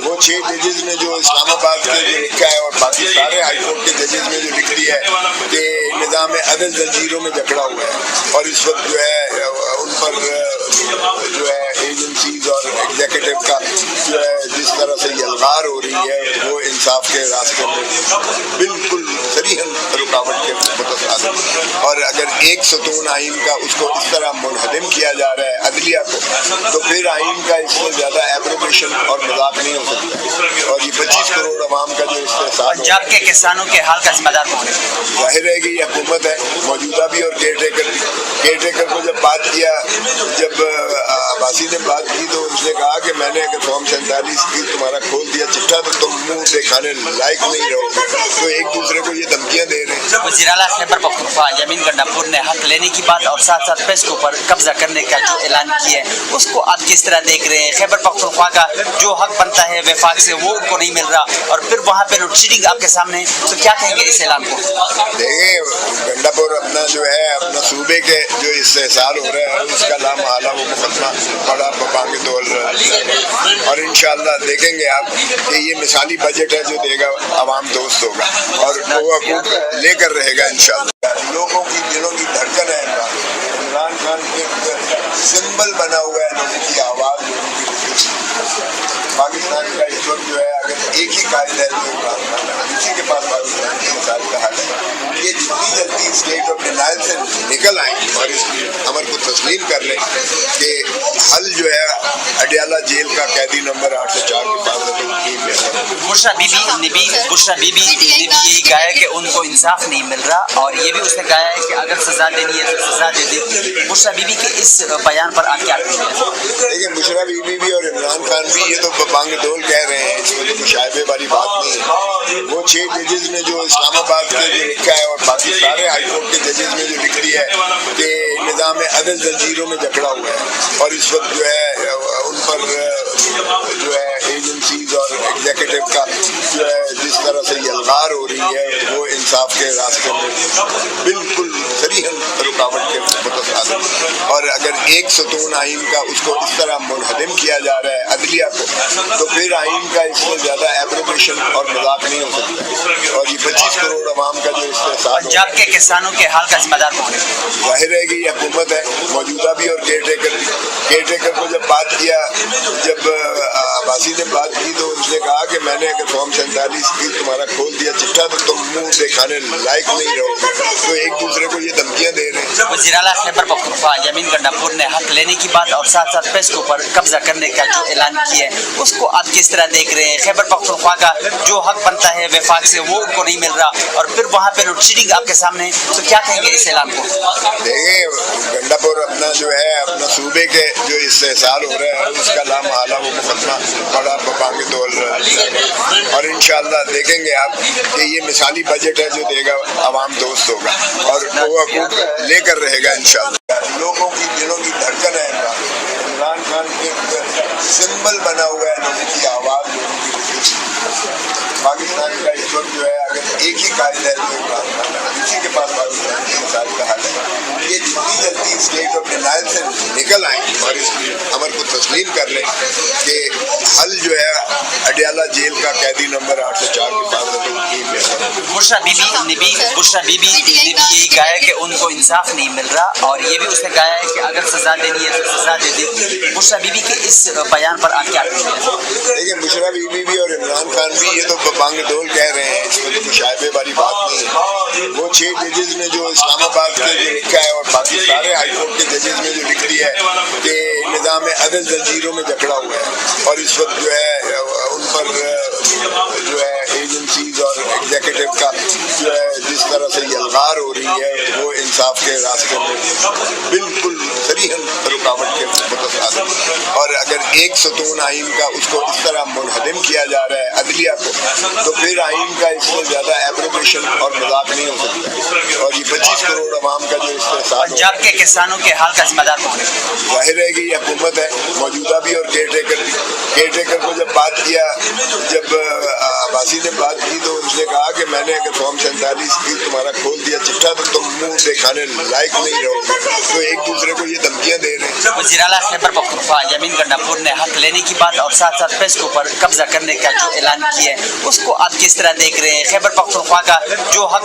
वो 6 जजेस ने जो इस्लामाबाद के जो लिखा है और बाकी सारे हाई कोर्ट के जजेस ने जो लिख दिया है कि निज़ाम अदल जंजीरों में जकड़ा हुआ है और इस वक्त जो है उन पर जो है एजेंसीज और एग्जीक्यूटिव का जो है जिस तरह से यलगार हो रही है वो इंसाफ के रास्ते में बिल्कुल सरीहन रुकावट के मुतसादिम। और अगर एक सतून आइन का उसको इस तरह मुनहदिम किया जा रहा है अदलिया को, तो फिर आइन का इससे ज़्यादा एब्रोगेशन और मजाक नहीं हो सकता। और ये 25 करोड़ अवाम का जो इससे साथ पंजाब के किसानों के हाल का जिम्मेदार कौन है? जाहिर है कि ये हुकूमत है मौजूदा भी और केयर टेकर को जब बात किया, जब अब्बासी ने बात की तो उसने कहा कि मैंने अगर फॉर्म 47 की तुम्हारा खोल दिया चिट्ठा तो तुम मुंह दिखाने लायक नहीं रहोगे। तो एक दूसरे को ये धमकियां दे रहे हैं। वज़ीर आला खैबर पख्तूनख्वा यामीन गंडापुर ने हक लेने की बात और साथ साथ प्रेस के ऊपर कब्जा करने का जो ऐलान किया है उसको आप किस तरह देख रहे हैं? खैबर पख्तूनख्वा का जो हक बनता है वफाक से वो उनको नहीं मिल रहा और फिर वहाँ पे लोडशेडिंग आपके सामने, तो क्या कहेंगे इस ऐलान को? देखिए गंडापुर अपना जो है अपना सूबे के जो इस्तेहसाल हो रहा है उसका लामहाला वो मुकदमा बड़ा बबांग दौल रहा है और इंशाअल्लाह देखेंगे आप कि ये मिसाली बजट है जो देगा आवाम दोस्त होगा और वो हुकूक लेकर रहेगा इंशाअल्लाह। लोगों की दिलों की धड़कन है इमरान खान एक सिंबल बना हुआ है लोगों की आवाज़। पाकिस्तान का इस वक्त जो है अगर एक ही कायद है तो इमरान खान है, इसी के पास पाकिस्तान की मिसाल का हल है। ये जितनी जल्दी स्टेट ऑफ डिनाइल से निकल आए और इस अमर को तस्लीम कर लें कि हल जो है अडियाला जेल का कैदी नंबर 804 के पास है। बुशरा बीबी ने भी यही कहा है कि उनको इंसाफ नहीं मिल रहा और ये भी उसने कहा है कि अगर सजा देनी है तो सजा दे दे। बुशरा बीबी के इस बयान पर आप क्या कहेंगे? देखिए बुशरा बीबी भी और इमरान खान भी ये तो बांग डोल कह रहे हैं, इसमें तो मुशाहिबे वाली बात नहीं है। वो 6 जजेस ने जो इस्लामाबाद के जो लिखा है और बाकी सारे हाई कोर्ट के जजेस ने जो लिख दिया है कि निज़ाम अदल जंजीरों में जकड़ा हुआ है और इस वक्त जो है उन पर जो है एजेंसीज और एग्जीक्यूटिव का जो है जिस तरह से यलगार हो रही है वो इंसाफ के रास्ते में बिल्कुल सरीहन रुकावट के मुतसादिम। और अगर एक सतून आइन का उसको इस तरह मुनहदिम किया जा रहा है अदलिया को, तो फिर आइन का इससे ज़्यादा एब्रोगेशन और मजाक नहीं हो सकता। और ये 25 करोड़ अवाम का जो इससे साथ पंजाब के किसानों के हाल का जिम्मेदार कौन है? जाहिर है कि ये हुकूमत है मौजूदा भी और केयर टेकर को जब बात किया, जब अब्बासी ने बात की तो उसने कहा कि मैंने अगर फॉर्म 47 की तुम्हारा खोल दिया चिट्ठा तो तुम मुंह दिखाने लायक नहीं रहोगे। तो एक दूसरे को ये धमकियां दे रहे हैं। वज़ीर आला खैबर पख्तूनख्वा यामीन गंडापुर ने हक लेने की बात और साथ साथ प्रेस के ऊपर कब्जा करने का जो ऐलान किया है उसको आप किस तरह देख रहे हैं? खैबर पख्तूनख्वा का जो हक बनता है वफाक से वो उनको नहीं मिल रहा और फिर वहाँ पे लोडशेडिंग आपके सामने, तो क्या कहेंगे इस ऐलान को? देखिए गंडापुर अपना जो है अपना सूबे के जो इस्तेहसाल हो रहा है उसका लामहाला वो मुकदमा बड़ा बबांग दौल रहा है और इंशाअल्लाह देखेंगे आप कि ये मिसाली बजट है जो देगा आवाम दोस्त होगा और वो हुकूक लेकर रहेगा इंशाअल्लाह। लोगों की दिलों की धड़कन है इमरान खान एक सिंबल बना हुआ है लोगों की आवाज़। पाकिस्तान का इस वक्त जो है अगर एक ही कायद है तो इमरान खान है, इसी के पास पाकिस्तान की मिसाल का हल है। ये जितनी जल्दी स्टेट ऑफ डिनाइल से निकल आए और इस अमर को तस्लीम कर लें कि हल जो है अडियाला जेल का कैदी नंबर 804 के पास है। बुशरा बीबी ने भी यही कहा है कि उनको इंसाफ नहीं मिल रहा और ये भी उसने कहा है कि अगर सजा देनी है तो सजा दे दे। बुशरा बीबी के इस बयान पर आप क्या कहेंगे? देखिए बुशरा बीबी भी और इमरान खान भी ये तो बांग डोल कह रहे हैं, इसमें तो मुशाहिबे वाली बात नहीं है। वो 6 जजेस ने जो इस्लामाबाद के जो लिखा है और बाकी सारे हाई कोर्ट के जजेस ने जो लिख दिया है कि निज़ाम अदल जंजीरों में जकड़ा हुआ है और इस वक्त जो है उन पर जो है एजेंसीज और एग्जीक्यूटिव का जो है जिस तरह से यलगार हो रही है वो इंसाफ के रास्ते में बिल्कुल सरीहन रुकावट के मुतसादिम। और अगर एक सतून आइन का उसको इस तरह मुनहदिम किया जा रहा है अदलिया को, तो फिर आइन का इससे ज़्यादा एब्रोगेशन और मजाक नहीं हो सकता। और ये 25 करोड़ अवाम का जो इससे साथ पंजाब के किसानों के हाल का जिम्मेदार कौन है? जाहिर है कि ये हुकूमत है मौजूदा भी और केयर टेकर को जब बात किया, जब अब्बासी ने बात की तो उसने कहा कि मैंने अगर फॉर्म 47 की तुम्हारा खोल दिया चिट्ठा तो तुम मुंह दिखाने लायक नहीं रहोगे। तो एक दूसरे को ये धमकियां दे रहे हैं। वज़ीर आला खैबर पख्तूनख्वा यामीन गंडापुर ने हक लेने की बात और साथ साथ प्रेस के ऊपर قبضہ کرنے کا جو اعلان کیا ہے اس کو آپ کس طرح دیکھ رہے ہیں؟ خیبر پختونخوا کا جو حق